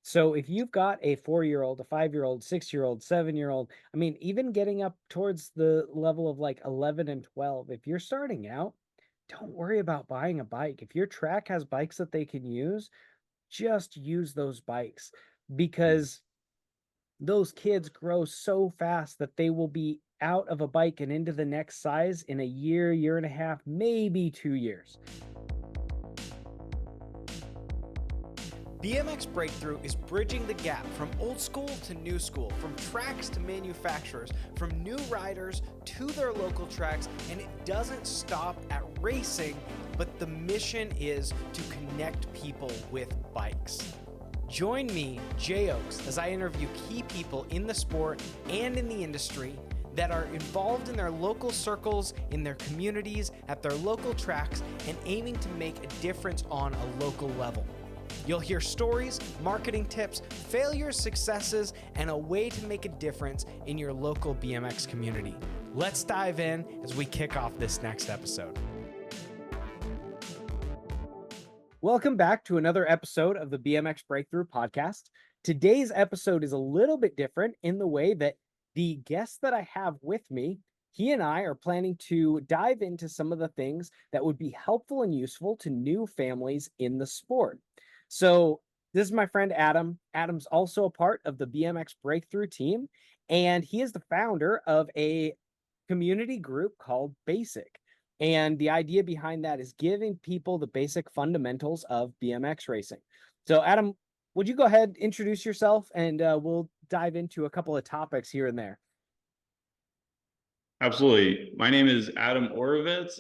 So if you've got a 4-year-old, a 5-year-old, 6-year-old, 7-year-old, I mean, even getting up towards the level of like 11 and 12, if you're starting out, don't worry about buying a bike. If your track has bikes that they can use, just use those bikes because those kids grow so fast that they will be out of a bike and into the next size in a year, year and a half, maybe 2 years. BMX Breakthrough is bridging the gap from old school to new school, from tracks to manufacturers, from new riders to their local tracks, and it doesn't stop at racing, but the mission is to connect people with bikes. Join me, Jay Oaks, as I interview key people in the sport and in the industry that are involved in their local circles, in their communities, at their local tracks, and aiming to make a difference on a local level. You'll hear stories, marketing tips, failures, successes, and a way to make a difference in your local BMX community. Let's dive in as we kick off this next episode. Welcome back to another episode of the BMX Breakthrough podcast. Today's episode is a little bit different in the way that the guest that I have with me, he and I are planning to dive into some of the things that would be helpful and useful to new families in the sport. So this is my friend Adam. Adam's also a part of the BMX Breakthrough team, and he is the founder of a community group called Basic. And the idea behind that is giving people the basic fundamentals of BMX racing. So Adam, would you go ahead, introduce yourself, and we'll dive into a couple of topics here and there. Absolutely. My name is Adam Oravetz.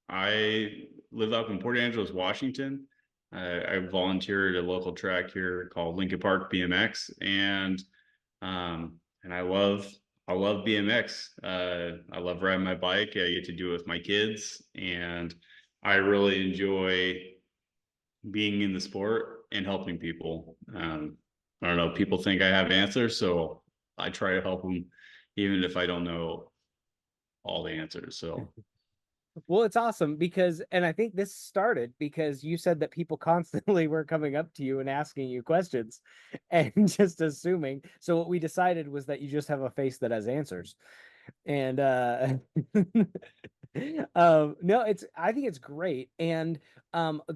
I live up in Port Angeles, Washington. I volunteer at a local track here called Lincoln Park BMX, and I love BMX. I love riding my bike. I get to do it with my kids, and I really enjoy being in the sport and helping people. I don't know. People think I have answers, so I try to help them, even if I don't know all the answers. So Well, it's awesome because, and I think this started because you said that people constantly were coming up to you and asking you questions and just assuming. So what we decided was that you just have a face that has answers. And no, I think it's great. And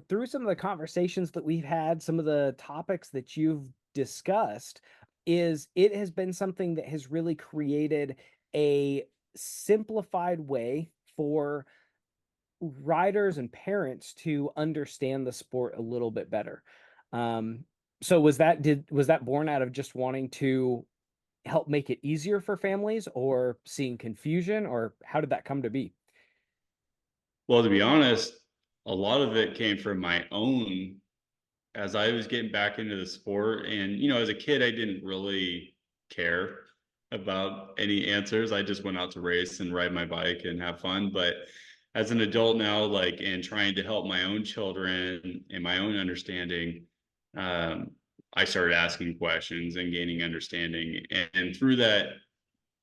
through some of the conversations that we've had, some of the topics that you've discussed, it has been something that has really created a simplified way for riders and parents to understand the sport a little bit better. So was that born out of just wanting to help make it easier for families, or seeing confusion, or how did that come to be? well, to be honest, a lot of it came from my own as I was getting back into the sport. And, as a kid, I didn't really care about any answers. I just went out to race and ride my bike and have fun. But as an adult now, like, and trying to help my own children and my own understanding, um, I started asking questions and gaining understanding. And through that,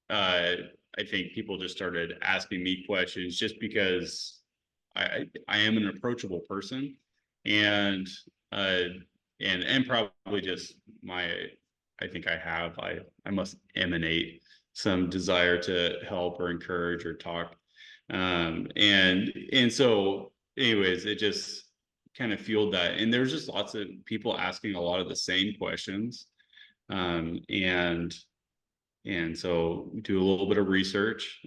uh, I think people just started asking me questions just because I am an approachable person, and uh, and probably just I think I must emanate some desire to help or encourage or talk, and so anyways, it just kind of fueled that. And there's just lots of people asking a lot of the same questions, um, and and so we do a little bit of research,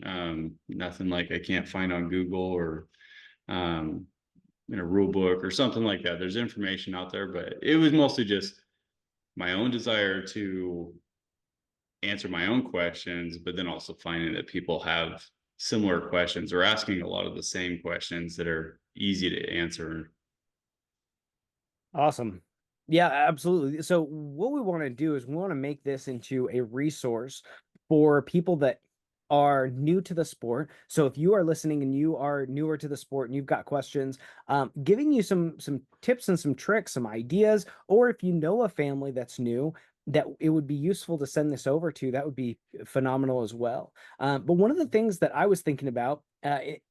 nothing like I can't find on Google or um, in a rule book or something like that. There's information out there, but it was mostly just my own desire to answer my own questions, but then also finding that people have similar questions or asking a lot of the same questions that are easy to answer. Awesome. Yeah, absolutely. So what we want to do is we want to make this into a resource for people that are new to the sport. So if you are listening and you are newer to the sport and you've got questions, giving you some tips and some tricks, some ideas, or if you know a family that's new that it would be useful to send this over to, that would be phenomenal as well. But one of the things that I was thinking about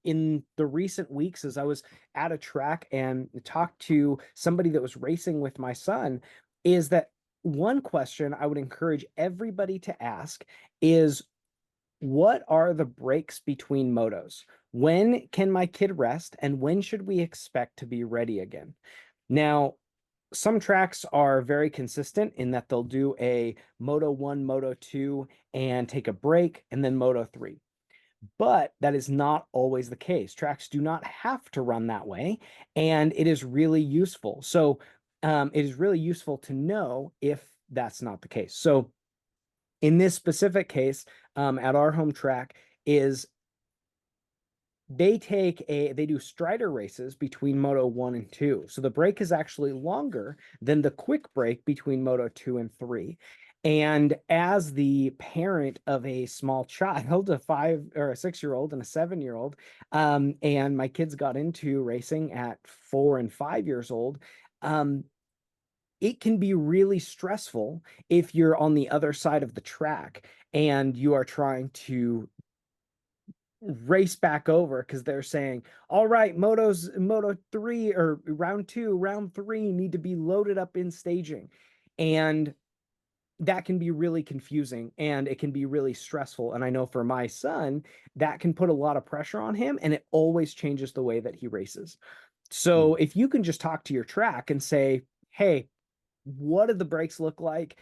in the recent weeks as I was at a track and talked to somebody that was racing with my son is that one question I would encourage everybody to ask is, what are the breaks between motos? When can my kid rest, and when should we expect to be ready again? Now, some tracks are very consistent in that they'll do a Moto 1, Moto 2, and take a break, and then Moto 3. But that is not always the case. Tracks do not have to run that way, and it is really useful. So it is really useful to know if that's not the case. So in this specific case, at our home track, is they do strider races between Moto 1 and 2. So the break is actually longer than the quick break between Moto 2 and 3. And as the parent of a small child, a 5 or a 6-year-old and a 7-year-old, and my kids got into racing at 4 and 5 years old, it can be really stressful if you're on the other side of the track and you are trying to race back over because they're saying, all right, Moto 3 or round 2, round 3 need to be loaded up in staging. And that can be really confusing and it can be really stressful. And I know for my son, that can put a lot of pressure on him, and it always changes the way that he races. So if you can just talk to your track and say, hey, what do the brakes look like?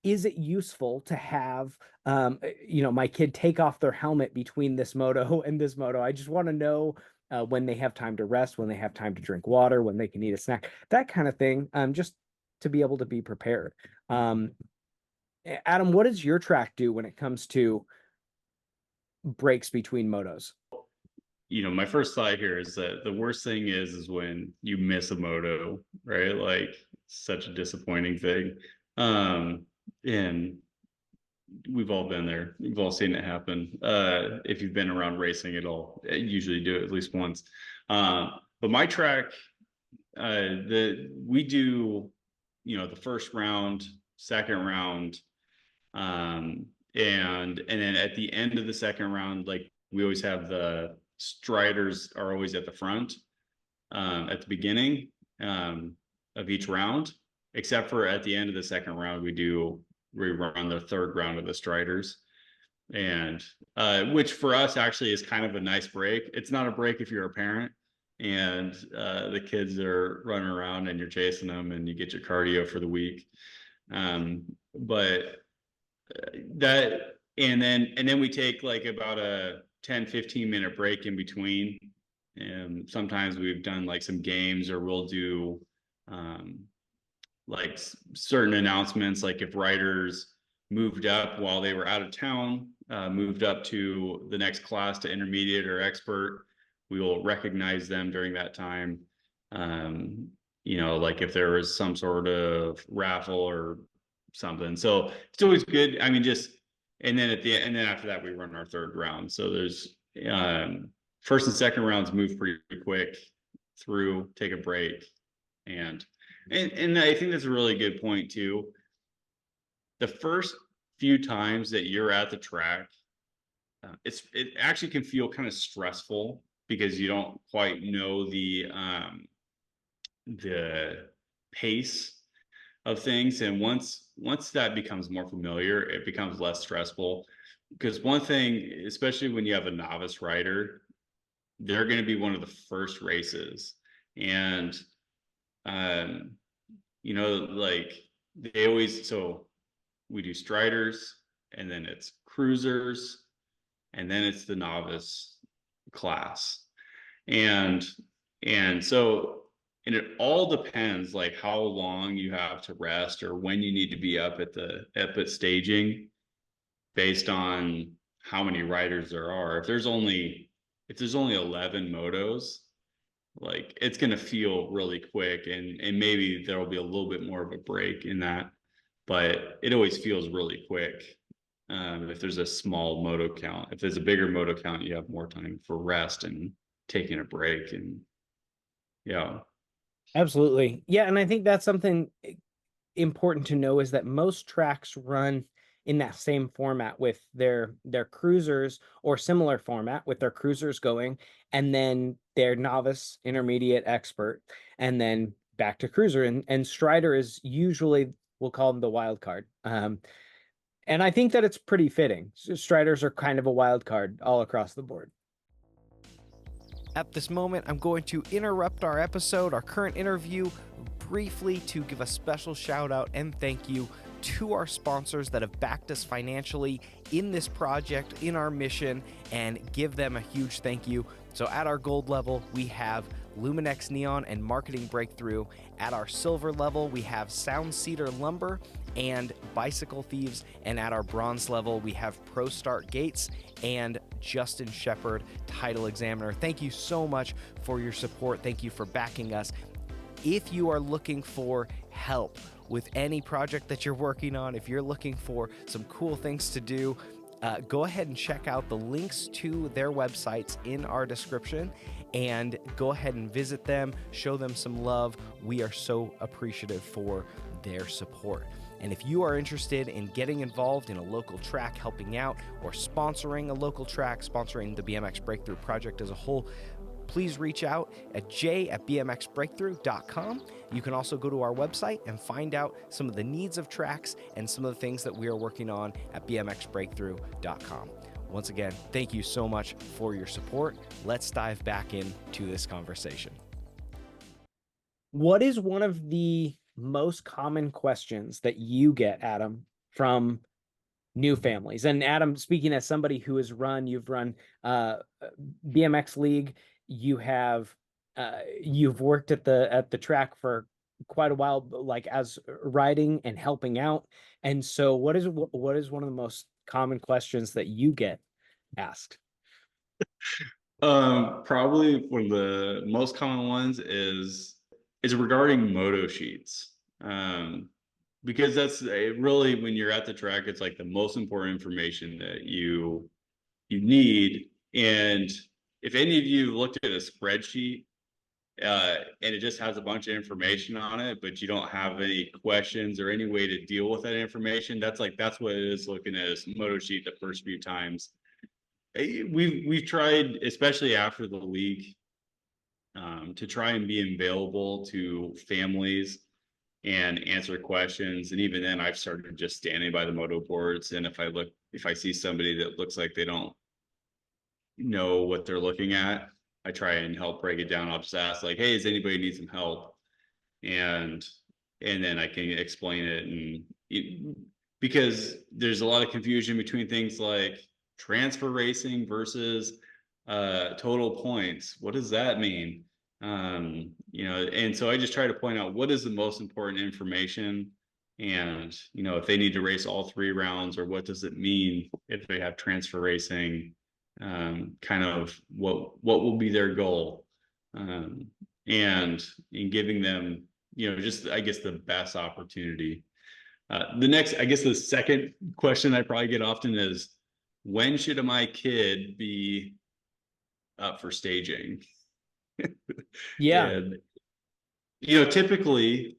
Is it useful to have my kid take off their helmet between this moto and this moto? I just want to know when they have time to rest, when they have time to drink water, when they can eat a snack, that kind of thing, just to be able to be prepared. Adam, what does your track do when it comes to breaks between motos? My first thought here is that the worst thing is when you miss a moto, right? Like, such a disappointing thing. And we've all been there. We've all seen it happen. If you've been around racing at all, I usually do it at least once. But my track, we do, the first round, second round, and then at the end of the second round, like, we always have the striders are always at the front at the beginning of each round, except for at the end of the second round, we run the third round of the striders, and which for us actually is kind of a nice break. It's not a break if you're a parent and the kids are running around and you're chasing them and you get your cardio for the week. But that, and then we take like about a 10-15 minute break in between. And sometimes we've done like some games, or we'll do like certain announcements, like if riders moved up while they were out of town, moved up to the next class to intermediate or expert, we will recognize them during that time. Like if there was some sort of raffle or something. So it's always good. I mean, and then after that, we run our third round. So there's first and second rounds move pretty quick through, take a break. And I think that's a really good point too. The first few times that you're at the track, it actually can feel kind of stressful because you don't quite know the pace of things. And once that becomes more familiar, it becomes less stressful. Because one thing, especially when you have a novice rider, they're going to be one of the first races. And like they always, so we do striders, and then it's cruisers, and then it's the novice class. And it all depends like how long you have to rest or when you need to be up at staging, based on how many riders there are. If there's only 11 motos, like it's going to feel really quick, and maybe there'll be a little bit more of a break in that, but it always feels really quick. If there's a small moto count, if there's a bigger moto count, you have more time for rest and taking a break. And yeah. Absolutely. Yeah. And I think that's something important to know, is that most tracks run in that same format with their cruisers, or similar format with their cruisers going, and then their novice, intermediate, expert, and then back to cruiser, and Strider is usually, we'll call him the wild card. And I think that it's pretty fitting. Striders are kind of a wild card all across the board. At this moment, I'm going to interrupt our episode, our current interview, briefly to give a special shout out and thank you to our sponsors that have backed us financially in this project, in our mission, and give them a huge thank you. So at our gold level, we have Luminex Neon and Marketing Breakthrough. At our silver level, we have Sound Cedar Lumber and Bicycle Thieves. And at our bronze level, we have Pro Start Gates and Justin Shepard, Title Examiner. Thank you so much for your support. Thank you for backing us. If you are looking for help with any project that you're working on, if you're looking for some cool things to do, go ahead and check out the links to their websites in our description and go ahead and visit them, show them some love. We are so appreciative for their support. And if you are interested in getting involved in a local track, helping out, or sponsoring a local track, sponsoring the BMX Breakthrough project as a whole, please reach out at j@bmxbreakthrough.com. You can also go to our website and find out some of the needs of tracks and some of the things that we are working on at bmxbreakthrough.com. Once again, thank you so much for your support. Let's dive back into this conversation. What is one of the most common questions that you get, Adam, from new families? And Adam, speaking as somebody who has you've run BMX League, you've worked at the track for quite a while, like as riding and helping out. And so what is one of the most common questions that you get asked? Probably one of the most common ones is regarding moto sheets. Because that's really, when you're at the track, it's like the most important information that you need. And if any of you looked at a spreadsheet and it just has a bunch of information on it, but you don't have any questions or any way to deal with that information, that's what it is looking at a moto sheet the first few times. We've tried, especially after the league, to try and be available to families and answer questions. And even then, I've started just standing by the moto boards. And if I see somebody that looks like they don't know what they're looking at, I try and help break it down. I'll just ask, like, hey, does anybody need some help? And then I can explain it. Because there's a lot of confusion between things like transfer racing versus total points. What does that mean? And so I just try to point out what is the most important information, and if they need to race all 3 rounds, or what does it mean if they have transfer racing, kind of what will be their goal, and in giving them just, I guess, the best opportunity. The second question I probably get often is, when should my kid be up for staging? Yeah. And typically,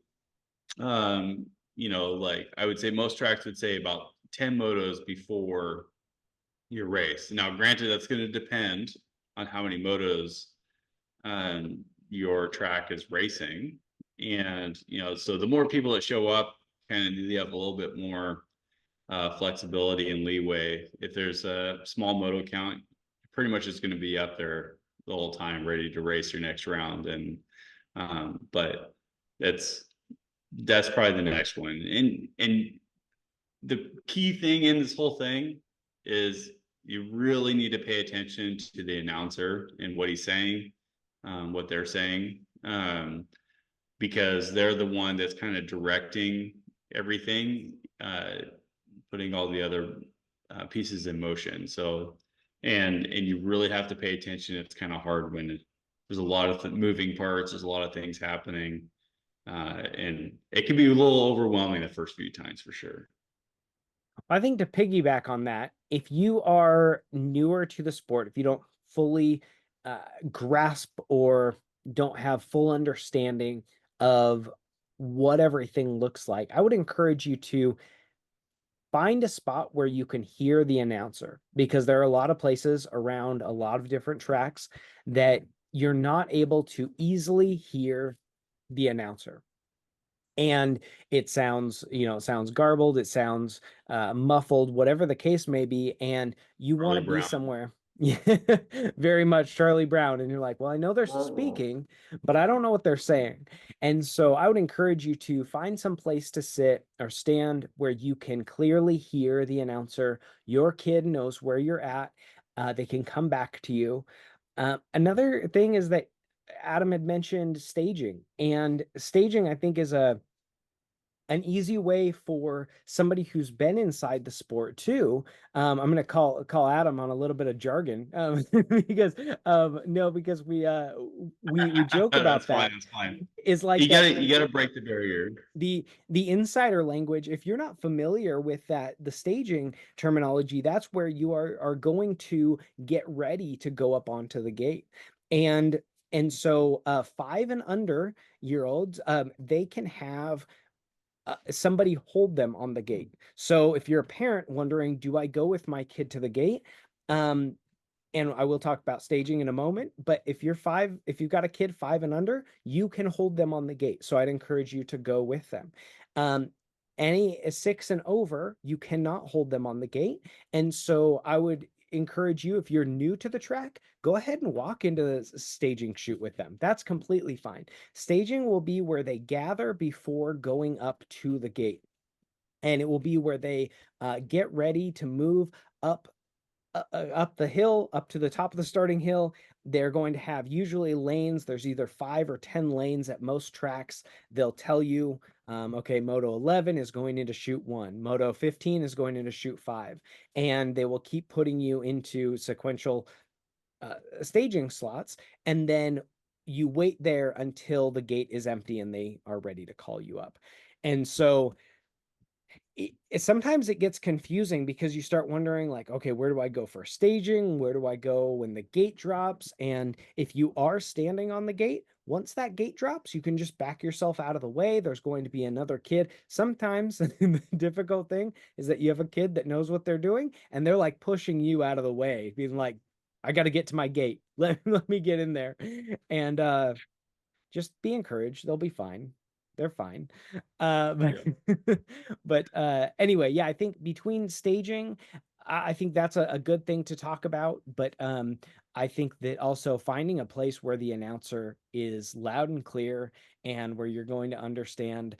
like I would say most tracks would say about 10 motos before your race. Now, granted, that's going to depend on how many motos your track is racing. And, so the more people that show up, kind of, you have a little bit more flexibility and leeway. If there's a small moto count, pretty much it's going to be up there the whole time, ready to race your next round. And but that's probably the next one. And the key thing in this whole thing is you really need to pay attention to the announcer and what he's saying, what they're saying, because they're the one that's kind of directing everything, putting all the other pieces in motion. So and you really have to pay attention. It's kind of hard when there's a lot of moving parts, there's a lot of things happening, and it can be a little overwhelming the first few times, for sure. I think to piggyback on that, if you are newer to the sport, if you don't fully grasp or don't have full understanding of what everything looks like, I would encourage you to find a spot where you can hear the announcer, because there are a lot of places around a lot of different tracks that you're not able to easily hear the announcer. And it sounds, it sounds garbled, it sounds muffled, whatever the case may be, and you want to Charlie be Brown. somewhere. Yeah, very much Charlie Brown. And you're like, well, I know they're speaking, but I don't know what they're saying. And so I would encourage you to find some place to sit or stand where you can clearly hear the announcer. Your kid knows where you're at. They can come back to you. Another thing is that Adam had mentioned staging, and staging, I think, is an easy way for somebody who's been inside the sport too. I'm gonna call Adam on a little bit of jargon, because no, because we joke That's about fine. that. That's fine. Is like You that gotta break the barrier. the insider language. If you're not familiar with that, the staging terminology, that's where you are going to get ready to go up onto the gate. And so 5 and under year olds, they can have somebody hold them on the gate. So if you're a parent wondering, do I go with my kid to the gate? And I will talk about staging in a moment, but if you've got a kid 5 and under, you can hold them on the gate. So I'd encourage you to go with them. Any 6 and over, you cannot hold them on the gate. And so I would encourage you, if you're new to the track, go ahead and walk into the staging chute with them. That's completely fine. Staging will be where they gather before going up to the gate. And it will be where they get ready to move up up the hill, up to the top of the starting hill. They're going to have usually lanes. There's either 5 or 10 lanes at most tracks. They'll tell you, okay, Moto 11 is going into chute 1. Moto 15 is going into chute 5. And they will keep putting you into sequential staging slots. And then you wait there until the gate is empty and they are ready to call you up. And so sometimes it gets confusing because you start wondering, like, okay, where do I go for staging? Where do I go when the gate drops? And if you are standing on the gate, once that gate drops, you can just back yourself out of the way. There's going to be another kid. Sometimes the difficult thing is that you have a kid that knows what they're doing and they're like pushing you out of the way, being like, I got to get to my gate. Let me get in there. And just be encouraged. They'll be fine. They're fine. But anyway, yeah, I think between staging, I think that's a good thing to talk about. But I think that also finding a place where the announcer is loud and clear and where you're going to understand,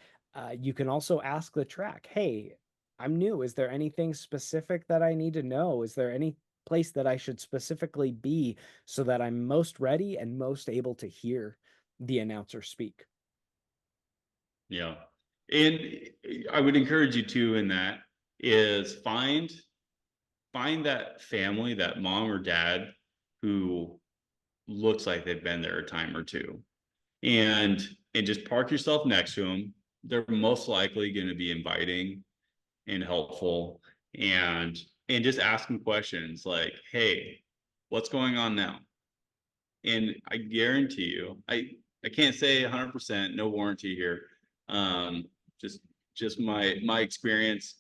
you can also ask the track, hey, I'm new. Is there anything specific that I need to know? Is there any place that I should specifically be so that I'm most ready and most able to hear the announcer speak? Yeah. And I would encourage you to, in that, is find that family, that mom or dad who looks like they've been there a time or two, and just park yourself next to them. They're most likely going to be inviting and helpful, and just ask them questions like, hey, what's going on now? And I guarantee you, I can't say 100%, no warranty here. Just my experience,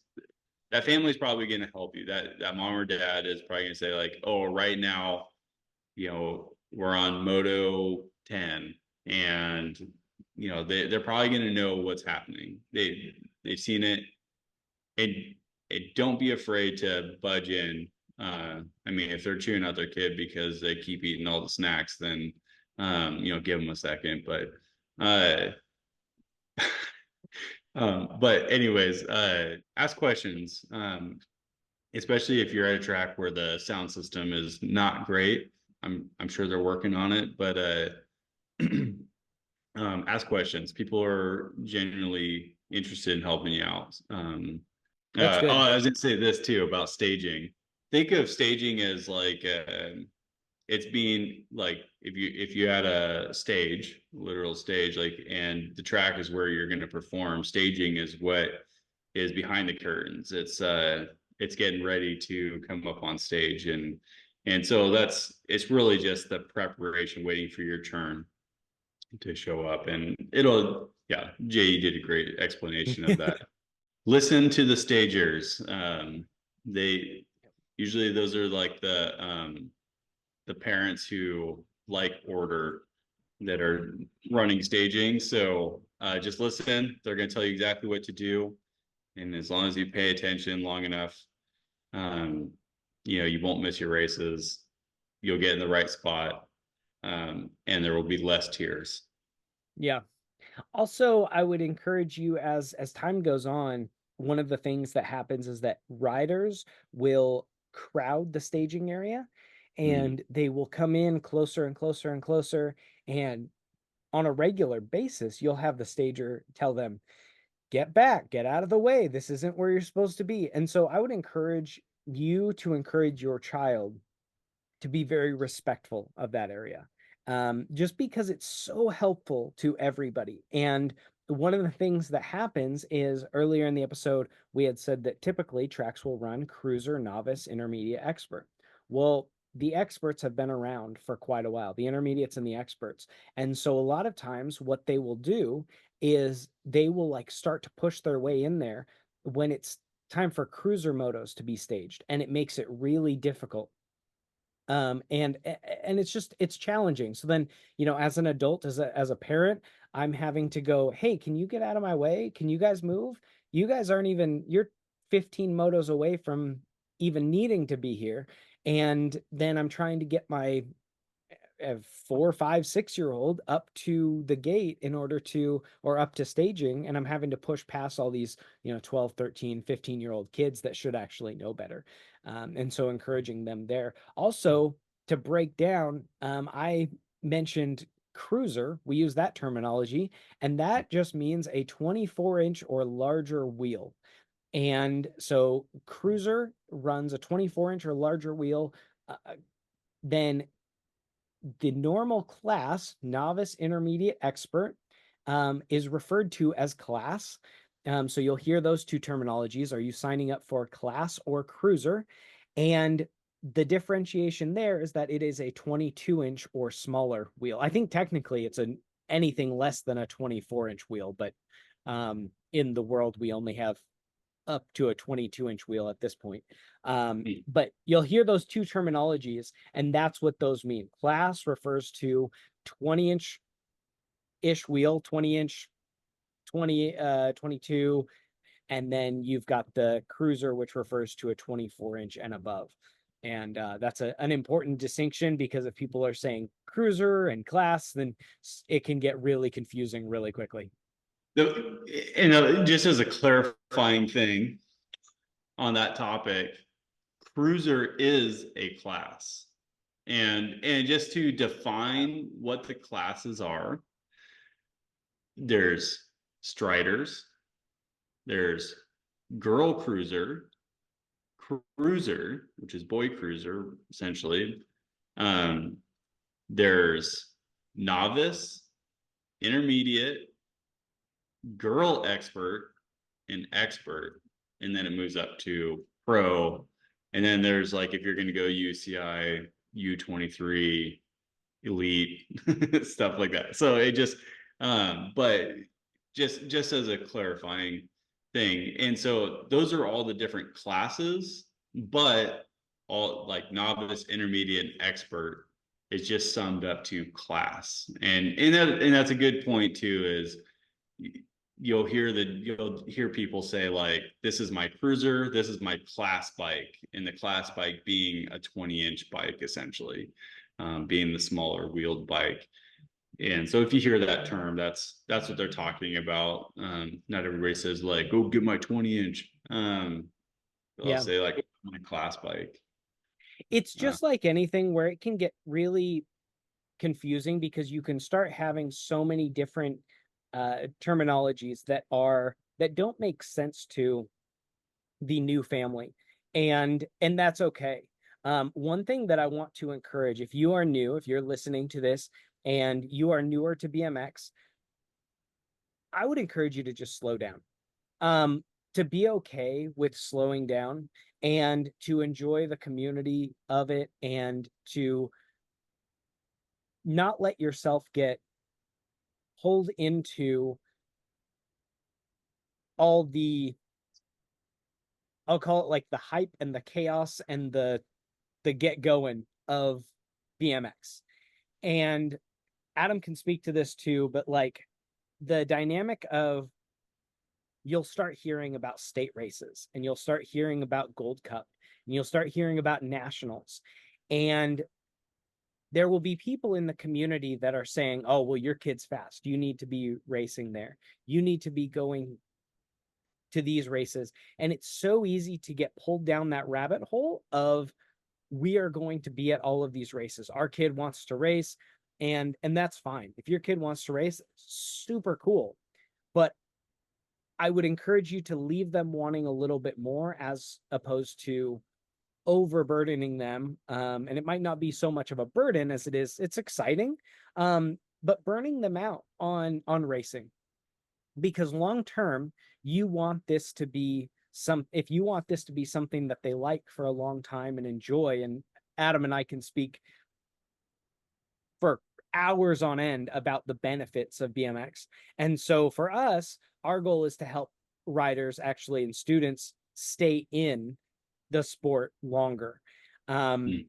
that family's probably going to help you. That mom or dad is probably going to say, like, oh, right now, we're on Moto 10, and they're probably going to know what's happening. They've seen it, and don't be afraid to budge in. I mean, if they're chewing out their kid because they keep eating all the snacks, then give them a second. But anyways, ask questions, especially if you're at a track where the sound system is not great. I'm sure they're working on it, but ask questions. People are genuinely interested in helping you out. That's good. I was gonna say this too about staging. Think of staging as like it's being like, if you had a stage, literal stage, like, and the track is where you're going to perform. Staging is what is behind the curtains. It's getting ready to come up on stage, and so it's really just the preparation, waiting for your turn to show up. And yeah, Jay, you did a great explanation of that. Listen to the stagers. They usually, those are like the parents who like order, that are running staging. So just listen. They're going to tell you exactly what to do. And as long as you pay attention long enough, you won't miss your races. You'll get in the right spot, and there will be less tears. Yeah. Also, I would encourage you, as time goes on, one of the things that happens is that riders will crowd the staging area, and they will come in closer and closer and closer. And on a regular basis, you'll have the stager tell them, get back, get out of the way. This isn't where you're supposed to be. And so I would encourage you to encourage your child to be very respectful of that area, just because it's so helpful to everybody. And one of the things that happens is, earlier in the episode, we had said that typically tracks will run cruiser, novice, intermediate, expert. Well, the experts have been around for quite a while, the intermediates and the experts. And so a lot of times what they will do is they will like start to push their way in there when it's time for cruiser motos to be staged, and it makes it really difficult. And it's challenging. So then, as an adult, as a parent, I'm having to go, hey, can you get out of my way? Can you guys move? You guys aren't even, you're 15 motos away from even needing to be here. And then I'm trying to get my 4, 5, 6-year-old up to the gate or up to staging, and I'm having to push past all these 12, 13, 15-year-old kids that should actually know better. And so encouraging them there. Also, to break down, I mentioned cruiser. We use that terminology, and that just means a 24-inch or larger wheel. And so cruiser runs a 24-inch or larger wheel. Then the normal class, novice, intermediate, expert, is referred to as class. So you'll hear those two terminologies. Are you signing up for class or cruiser? And the differentiation there is that it is a 22-inch or smaller wheel. I think technically it's anything less than a 24-inch wheel, but in the world we only have up to a 22-inch wheel at this point. But you'll hear those two terminologies, and that's what those mean. Class refers to 20-inch ish wheel, 20-inch, 22, and then you've got the cruiser, which refers to a 24-inch and above. And that's an important distinction, because if people are saying cruiser and class, then it can get really confusing really quickly. Just as a clarifying thing on that topic, cruiser is a class. And just to define what the classes are, there's striders, there's girl cruiser, which is boy cruiser, essentially. There's novice, intermediate, girl expert, and expert, and then it moves up to pro. And then there's, like, if you're going to go UCI, U23, elite, stuff like that. So it just but just as a clarifying thing. And so those are all the different classes, but all, like, novice, intermediate, and expert is just summed up to class. And that's a good point too, is you'll hear people say, like, this is my cruiser, this is my class bike, and the class bike being a 20-inch bike, essentially, being the smaller wheeled bike. And so if you hear that term, that's what they're talking about. Not everybody says, like, go get my 20-inch. They'll say, like, my class bike. It's just like anything where it can get really confusing, because you can start having so many different terminologies that don't make sense to the new family, and that's okay. One thing that I want to encourage, if you are new, if you're listening to this and you are newer to BMX, I would encourage you to just slow down, to be okay with slowing down, and to enjoy the community of it, and to not let yourself get pulled into all the, I'll call it, like, the hype and the chaos and the get going of BMX. And Adam can speak to this too, but like the dynamic of you'll start hearing about state races and you'll start hearing about Gold Cup and you'll start hearing about nationals. And there will be people in the community that are saying, oh, well, your kid's fast. You need to be racing there. You need to be going to these races. And it's so easy to get pulled down that rabbit hole of we are going to be at all of these races. Our kid wants to race, and that's fine. If your kid wants to race, super cool. But I would encourage you to leave them wanting a little bit more as opposed to overburdening them. And it might not be so much of a burden as it's exciting, but burning them out on racing, because long term, you want this to be if you want this to be something that they like for a long time and enjoy. And Adam and I can speak for hours on end about the benefits of BMX. And so for us, our goal is to help riders actually and students stay in the sport longer. I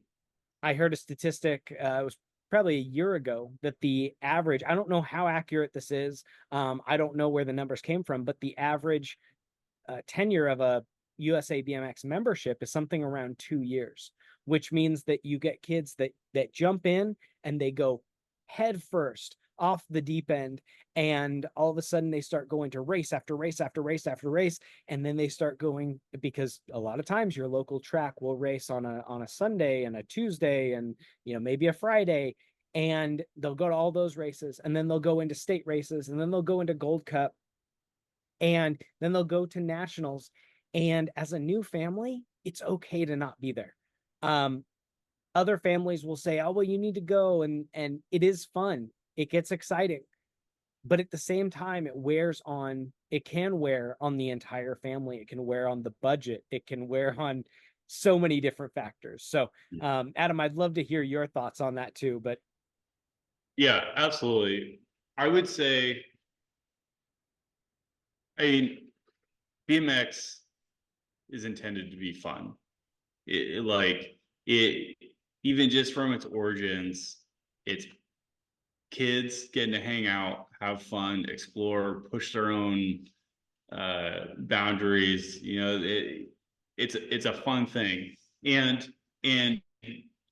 heard a statistic, it was probably a year ago, that the average, I don't know how accurate this is, I don't know where the numbers came from, but the average tenure of a USA BMX membership is something around 2 years, which means that you get kids that jump in and they go head first off the deep end, and all of a sudden they start going to race after race after race after race, and then they start going, because a lot of times your local track will race on a Sunday and a Tuesday and maybe a Friday, and they'll go to all those races, and then they'll go into state races, and then they'll go into Gold Cup, and then they'll go to nationals. And as a new family, it's okay to not be there. Other families will say, oh, well, you need to go, and it is fun, it gets exciting, but at the same time, it can wear on the entire family. It can wear on the budget. It can wear on so many different factors. So Adam, I'd love to hear your thoughts on that too. But yeah, absolutely. I would say, I mean, BMX is intended to be fun. It even just from its origins, it's kids getting to hang out, have fun, explore, push their own boundaries. It's a fun thing, and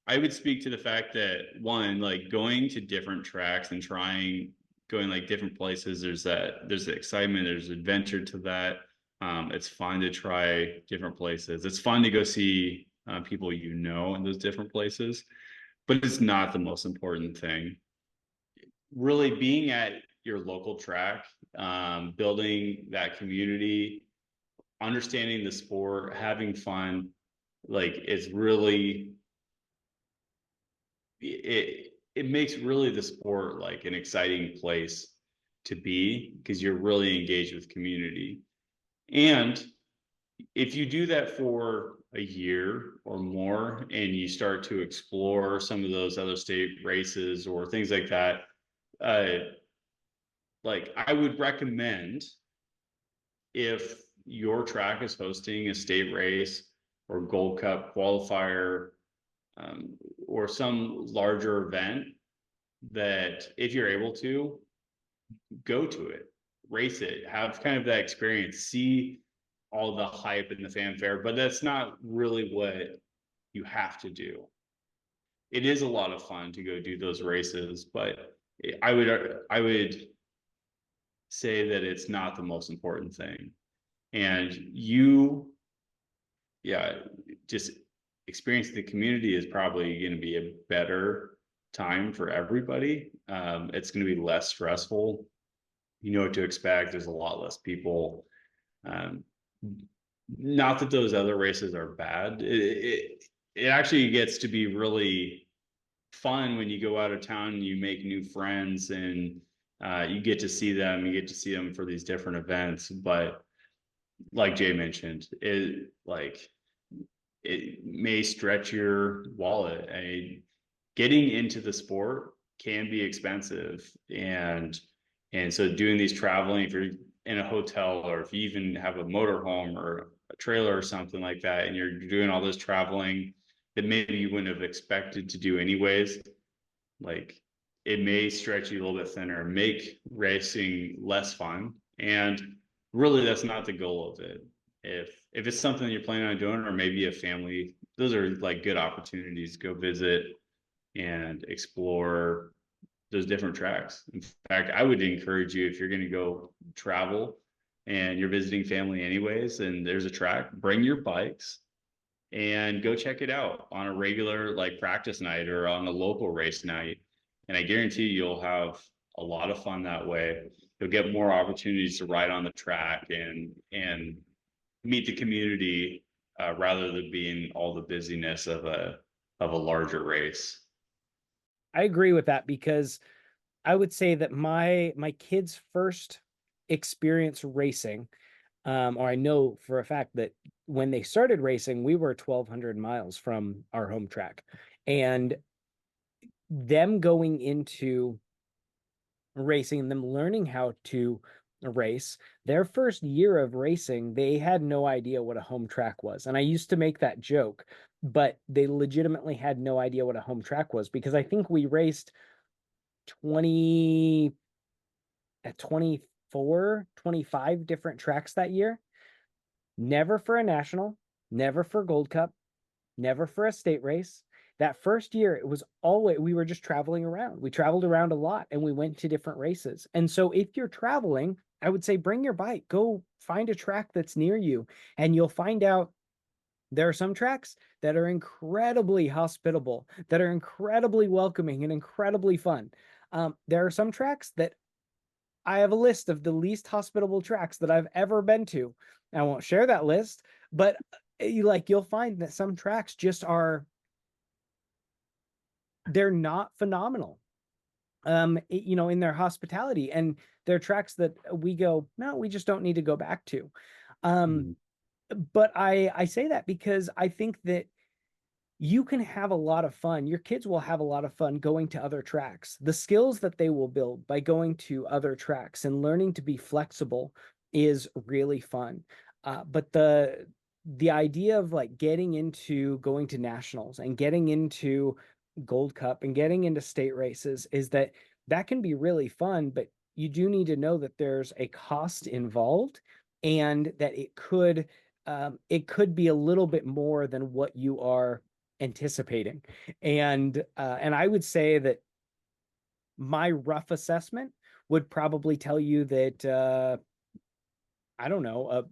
I would speak to the fact that, one, like going to different tracks and going like different places, there's the excitement, there's adventure to that. It's fun to try different places. It's fun to go see people in those different places, but it's not the most important thing. Really being at your local track, building that community, understanding the sport, having fun, like it makes really the sport like an exciting place to be, because you're really engaged with community. And if you do that for a year or more and you start to explore some of those other state races or things like that, like I would recommend, if your track is hosting a state race or Gold Cup qualifier, or some larger event, that if you're able to, go to it, race it, have kind of that experience, see all the hype and the fanfare, but that's not really what you have to do. It is a lot of fun to go do those races, but I would say that it's not the most important thing. And just experiencing the community is probably going to be a better time for everybody. It's going to be less stressful. You know what to expect. There's a lot less people. Not that those other races are bad. It actually gets to be really fun when you go out of town and you make new friends, and you get to see them for these different events. But like Jay mentioned, it may stretch your wallet. Getting into the sport can be expensive, and so doing these traveling, if you're in a hotel, or if you even have a motorhome or a trailer or something like that, and you're doing all this traveling that maybe you wouldn't have expected to do anyways, like it may stretch you a little bit thinner, make racing less fun. And really, that's not the goal of it. If it's something you're planning on doing, or maybe a family, those are like good opportunities to go visit and explore those different tracks. In fact, I would encourage you, if you're going to go travel and you're visiting family anyways, and there's a track, bring your bikes and go check it out on a regular like practice night or on a local race night. And I guarantee you'll have a lot of fun that way. You'll get more opportunities to ride on the track and meet the community, rather than being all the busyness of a larger race. I agree with that, because I would say that my kids' first experience racing, or I know for a fact that when they started racing, we were 1,200 miles from our home track, and them going into racing and them learning how to race, their first year of racing, they had no idea what a home track was. And I used to make that joke, but they legitimately had no idea what a home track was, because I think we raced 20 at 24, 25 different tracks that year. Never for a national, never for Gold Cup, never for a state race. That first year, it was always, we were just traveling around. We traveled around a lot and we went to different races. And so if you're traveling, I would say bring your bike, go find a track that's near you, and you'll find out there are some tracks that are incredibly hospitable, that are incredibly welcoming and incredibly fun. There are some tracks that I have a list of the least hospitable tracks that I've ever been to. I won't share that list, but you'll find that some tracks just are, they're not phenomenal, in their hospitality, and they're tracks that we go, no, we just don't need to go back to. Mhm. But I say that because I think that you can have a lot of fun. Your kids will have a lot of fun going to other tracks. The skills that they will build by going to other tracks and learning to be flexible is really fun. But the idea of like getting into going to nationals and getting into Gold Cup and getting into state races is that can be really fun, but you do need to know that there's a cost involved, and that it could be a little bit more than what you are anticipating. And I would say that my rough assessment would probably tell you that I don't know, a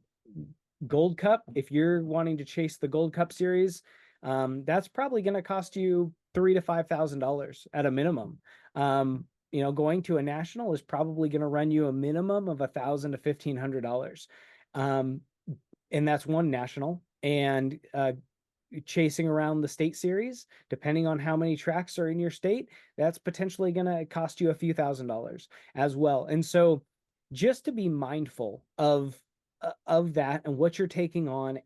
Gold Cup, if you're wanting to chase the Gold Cup series, that's probably going to cost you $3,000 to $5,000 at a minimum. Going to a national is probably going to run you a minimum of $1,000 to $1,500. And that's one national. And chasing around the state series, depending on how many tracks are in your state, that's potentially going to cost you a few $1,000s as well. And so just to be mindful of that and what you're taking on.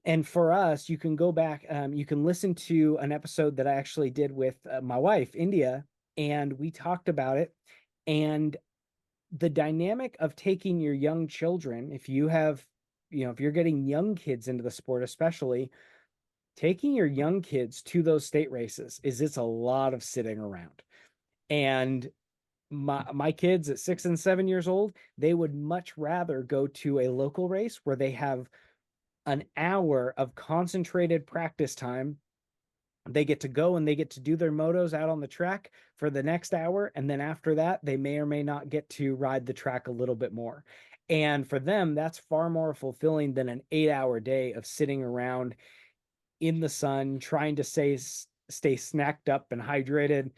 And for us, you can go back, you can listen to an episode that I actually did with my wife, India, and we talked about it. And the dynamic of taking your young children, if you're getting young kids into the sport, especially taking your young kids to those state races, it's a lot of sitting around. And my kids at 6 and 7 years old, they would much rather go to a local race where they have an hour of concentrated practice time. They get to go and they get to do their motos out on the track for the next hour. And then after that, they may or may not get to ride the track a little bit more. And for them, that's far more fulfilling than an 8-hour day of sitting around in the sun, trying to stay snacked up and hydrated,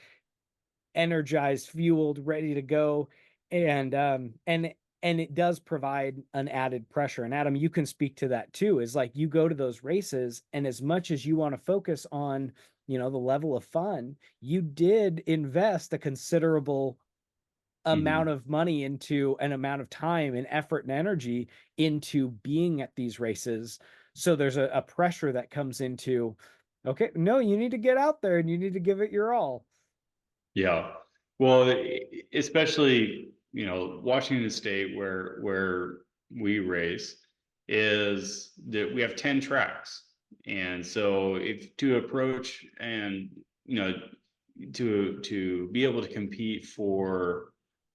energized, fueled, ready to go. And it does provide an added pressure. And Adam, you can speak to that too, is like you go to those races, and as much as you want to focus on, the level of fun, you did invest a considerable amount Mhm. of money into an amount of time and effort and energy into being at these races. So there's a pressure that comes into, okay, no, you need to get out there and you need to give it your all. Yeah. Well, especially, Washington State where we race is that we have 10 tracks. And so if to approach and, to be able to compete for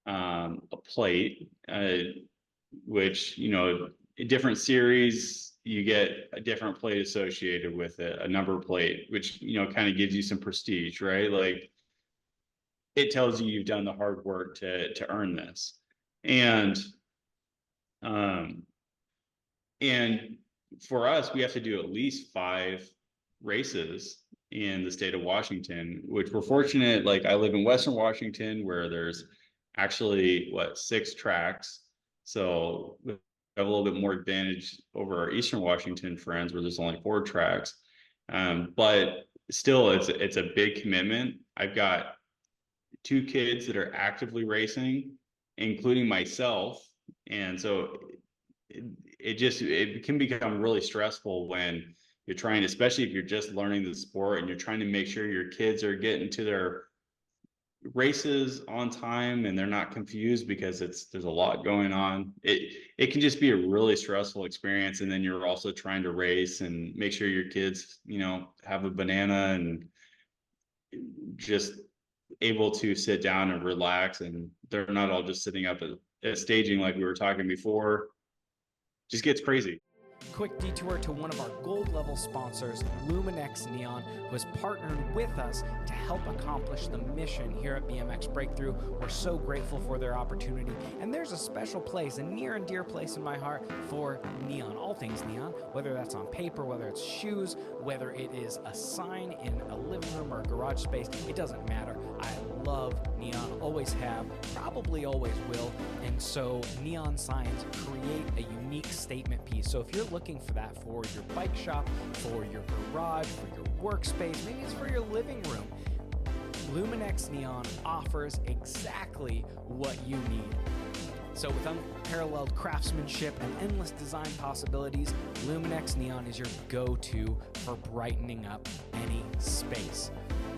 a plate, which, you know, a different series, you get a different plate associated with it, a number plate, which, you know, kind of gives you some prestige, right? Like, it tells you you've done the hard work to earn this. Um and for us, we have to do at least 5 races in the state of Washington, which we're fortunate. Like, I live in Western Washington, where there's actually 6 tracks. So we have a little bit more advantage over our Eastern Washington friends, where there's only 4 tracks. But still, it's a big commitment. I've got 2 kids that are actively racing, including myself. And so it can become really stressful when you're trying, especially if you're just learning the sport and you're trying to make sure your kids are getting to their races on time and they're not confused, because there's a lot going on. It can just be a really stressful experience. And then you're also trying to race and make sure your kids, you know, have a banana and just able to sit down and relax, and they're not all just sitting up at staging like we were talking before. Just gets crazy. Quick detour to one of our gold level sponsors, Luminex Neon, who has partnered with us to help accomplish the mission here at BMX Breakthrough. We're so grateful for their opportunity, and there's a special place, a near and dear place in my heart for neon, all things neon, whether that's on paper, whether it's shoes, whether it is a sign in a living room or a garage space, it doesn't matter. I love neon, always have, probably always will, and so neon signs create a unique statement piece. So if you're looking for that for your bike shop, for your garage, for your workspace, maybe it's for your living room, Luminex Neon offers exactly what you need. So with unparalleled craftsmanship and endless design possibilities, Luminex Neon is your go-to for brightening up any space.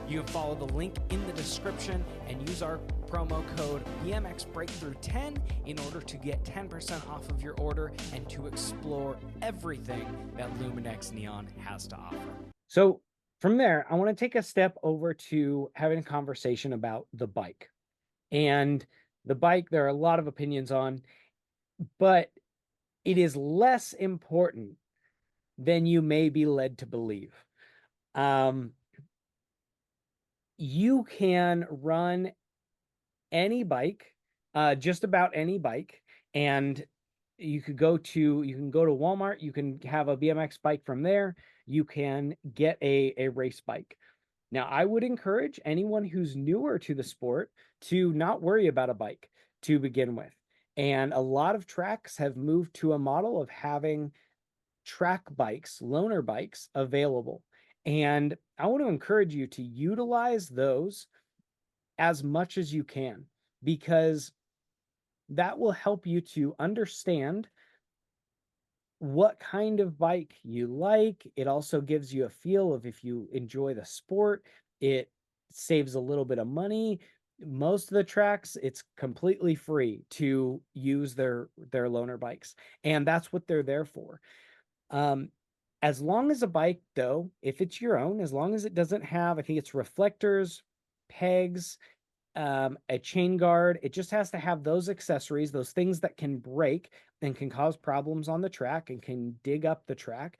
You can follow the link in the description and use our promo code BMX Breakthrough 10 in order to get 10% off of your order and to explore everything that Luminex Neon has to offer. So from there, I want to take a step over to having a conversation about the bike. And the bike, there are a lot of opinions on, but it is less important than you may be led to believe. You can run any bike, just about any bike, and you can go to Walmart, you can have a BMX bike from there, you can get a race bike. Now, I would encourage anyone who's newer to the sport to not worry about a bike to begin with. And a lot of tracks have moved to a model of having track bikes, loaner bikes available. And I want to encourage you to utilize those as much as you can, because that will help you to understand what kind of bike you like. It also gives you a feel of if you enjoy the sport. It saves a little bit of money. Most of the tracks, it's completely free to use their loaner bikes, and that's what they're there for. As long as a bike, though, if it's your own, as long as it doesn't have, I think it's reflectors, pegs, a chain guard, it just has to have those accessories, those things that can break and can cause problems on the track and can dig up the track.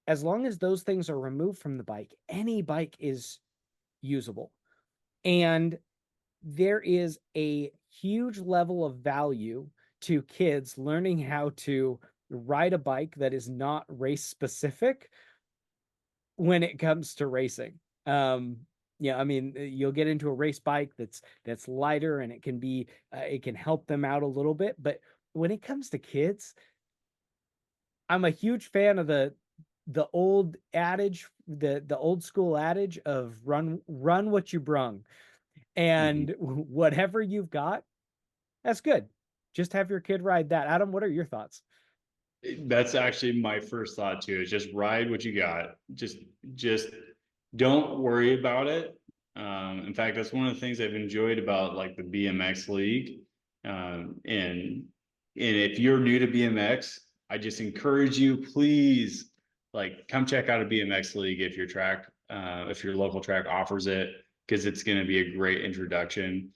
As long as those things are removed from the bike, any bike is usable. And there is a huge level of value to kids learning how to ride a bike that is not race specific when it comes to racing. Yeah, I mean, you'll get into a race bike that's lighter, and it can help them out a little bit. But when it comes to kids, I'm a huge fan of the old adage, the old school adage of run what you brung, and whatever you've got, that's good. Just have your kid ride that. Adam, what are your thoughts? That's actually my first thought too, is just ride what you got. Just don't worry about it. In fact, that's one of the things I've enjoyed about like the BMX League. And if you're new to BMX, I just encourage you, please, like, come check out a BMX League if your local track offers it. because it's going to be a great introduction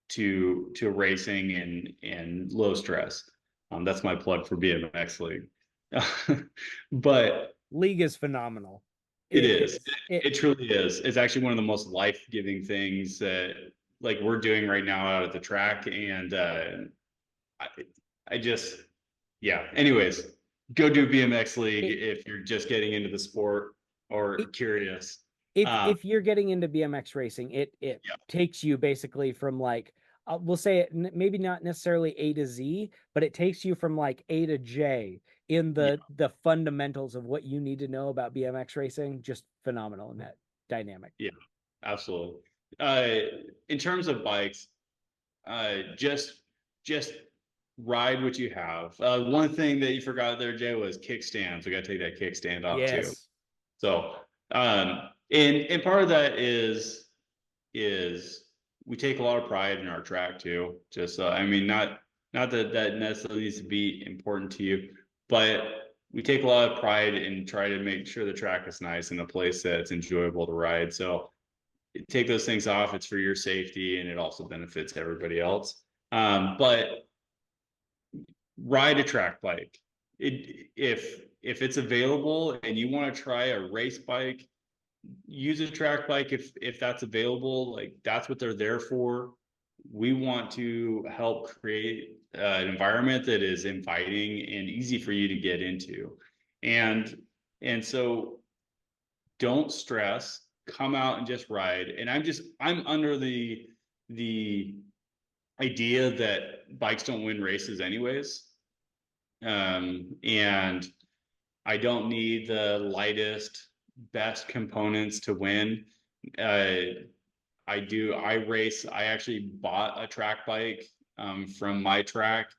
to racing and low stress. That's my plug for BMX League. But League is phenomenal. it is. It truly is. It's actually one of the most life-giving things that like we're doing right now out at the track. And I just, yeah. Anyways, go do BMX League if you're just getting into the sport or curious. If you're getting into BMX racing, it takes you basically from like, we'll say it maybe not necessarily A to Z, but it takes you from like A to J in the fundamentals of what you need to know about BMX racing. Just phenomenal in that dynamic. Yeah, absolutely. In terms of bikes, just ride what you have. One thing that you forgot there, Jay, was kickstands. We got to take that kickstand off too. So, and part of that is we take a lot of pride in our track too. Just, I mean, not that necessarily needs to be important to you, but we take a lot of pride in try to make sure the track is nice and a place that's enjoyable to ride. So take those things off. It's for your safety and it also benefits everybody else. But ride a track bike. If it's available and you want to try a race bike, use a track bike if that's available. Like that's what they're there for. We want to help create an environment that is inviting and easy for you to get into. And so don't stress, come out and just ride. And I'm under the idea that bikes don't win races anyways. And I don't need the lightest, best components to win. I race. I actually bought a track bike from my track,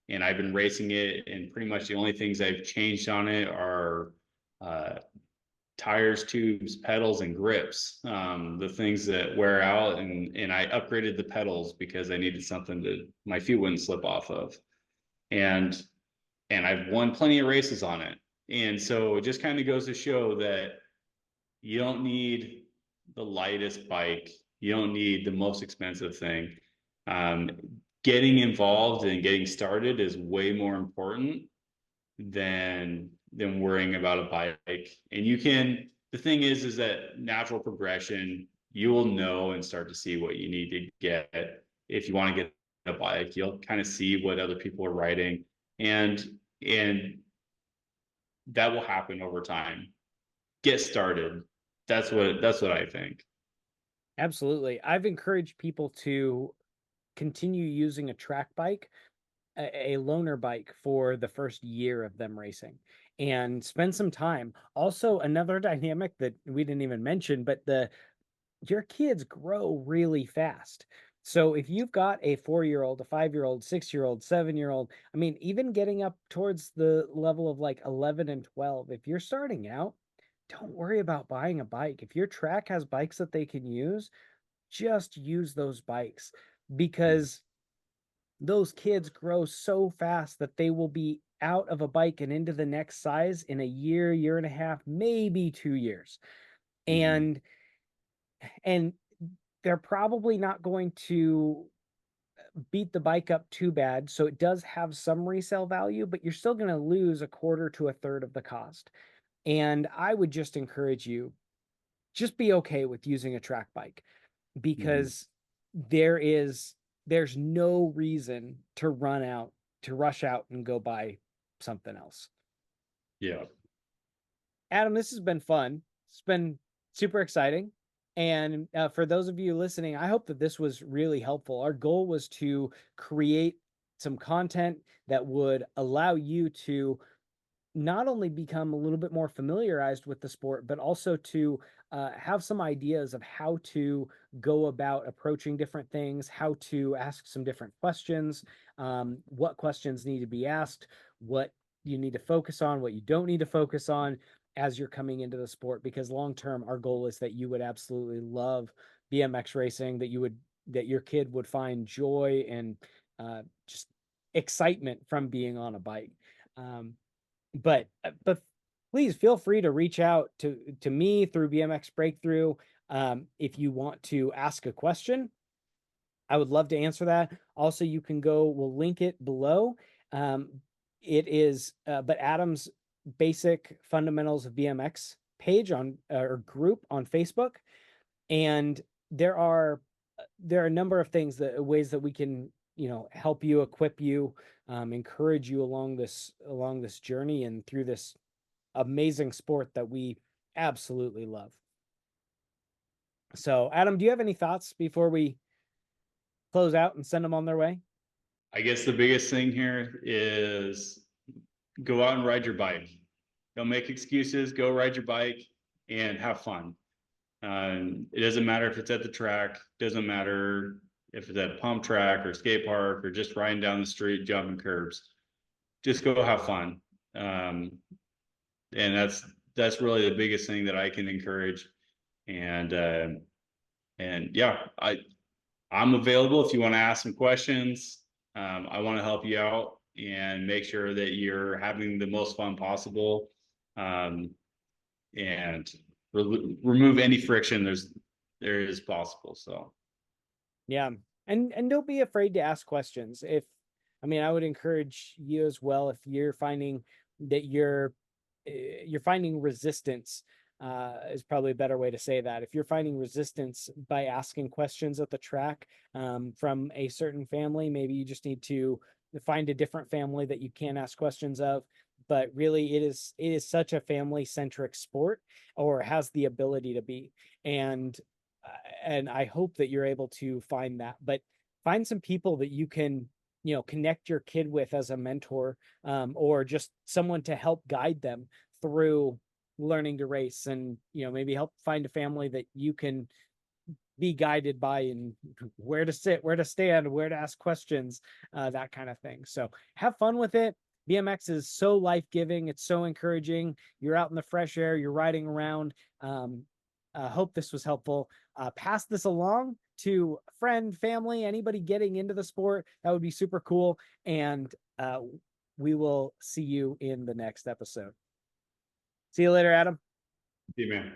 and I've been racing it. And pretty much the only things I've changed on it are tires, tubes, pedals, and grips. The things that wear out, and I upgraded the pedals because I needed something that my feet wouldn't slip off of. And I've won plenty of races on it. And so it just kind of goes to show that you don't need the lightest bike. You don't need the most expensive thing. Getting involved and getting started is way more important than worrying about a bike. And the thing is that natural progression, you will know and start to see what you need to get. If you want to get a bike, you'll kind of see what other people are riding. And that will happen over time. Get started. That's what I think. Absolutely. I've encouraged people to continue using a track bike, a loaner bike, for the first year of them racing and spend some time. Also, another dynamic that we didn't even mention, but your kids grow really fast. So if you've got a 4-year-old, a 5-year-old, 6-year-old, 7-year-old, I mean, even getting up towards the level of like 11 and 12, if you're starting out, don't worry about buying a bike. If your track has bikes that they can use, just use those bikes, because those kids grow so fast that they will be out of a bike and into the next size in a year, year and a half, maybe 2 years. And they're probably not going to beat the bike up too bad. So it does have some resale value, but you're still going to lose a quarter to a third of the cost. And I would just encourage you, just be okay with using a track bike, because there's no reason to rush out and go buy something else. Yeah. Adam, this has been fun. It's been super exciting. And for those of you listening, I hope that this was really helpful. Our goal was to create some content that would allow you to not only become a little bit more familiarized with the sport, but also to have some ideas of how to go about approaching different things, how to ask some different questions, what questions need to be asked, what you need to focus on, what you don't need to focus on as you're coming into the sport. Because long term, our goal is that you would absolutely love BMX racing, that your kid would find joy and just excitement from being on a bike. But please feel free to reach out to me through BMX Breakthrough. If you want to ask a question, I would love to answer that. Also, you can we'll link it below. It is, but Adam's Basic Fundamentals of BMX page or group on Facebook. And there are a number of ways that we can, help you, equip you, encourage you along this journey and through this amazing sport that we absolutely love. So, Adam, do you have any thoughts before we close out and send them on their way? I guess the biggest thing here is go out and ride your bike. Don't make excuses. Go ride your bike and have fun. It doesn't matter if it's at the track. Doesn't matter if it's at pump track or skate park or just riding down the street, jumping curbs. Just go have fun. And that's really the biggest thing that I can encourage. And yeah, I'm available if you want to ask some questions. I want to help you out and make sure that you're having the most fun possible, and remove any friction there is possible. So yeah, and don't be afraid to ask questions. I would encourage you as well, if you're finding that you're finding resistance, is probably a better way to say that. If you're finding resistance by asking questions at the track, from a certain family, maybe you just need to find a different family that you can ask questions of. But really, it is such a family-centric sport, or has the ability to be. And I hope that you're able to find that. But find some people that you can, connect your kid with as a mentor, or just someone to help guide them through learning to race, and maybe help find a family that you can be guided by, and where to sit, where to stand, where to ask questions, that kind of thing. So have fun with it. BMX is so life-giving. It's so encouraging. You're out in the fresh air, you're riding around. Hope this was helpful. Pass this along to a friend, family, anybody getting into the sport. That would be super cool. And we will see you in the next episode. See you later, Adam. see you, man.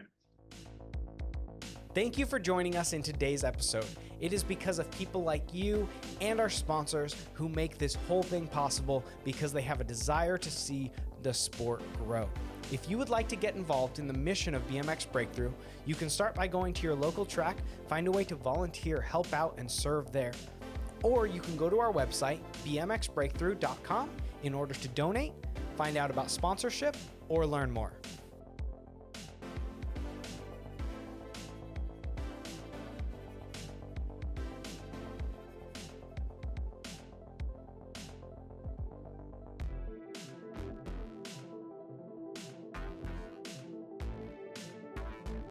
Thank you for joining us in today's episode. It is because of people like you and our sponsors who make this whole thing possible, because they have a desire to see the sport grow. If you would like to get involved in the mission of BMX Breakthrough, you can start by going to your local track, find a way to volunteer, help out, and serve there. Or you can go to our website, bmxbreakthrough.com, in order to donate, find out about sponsorship, or learn more.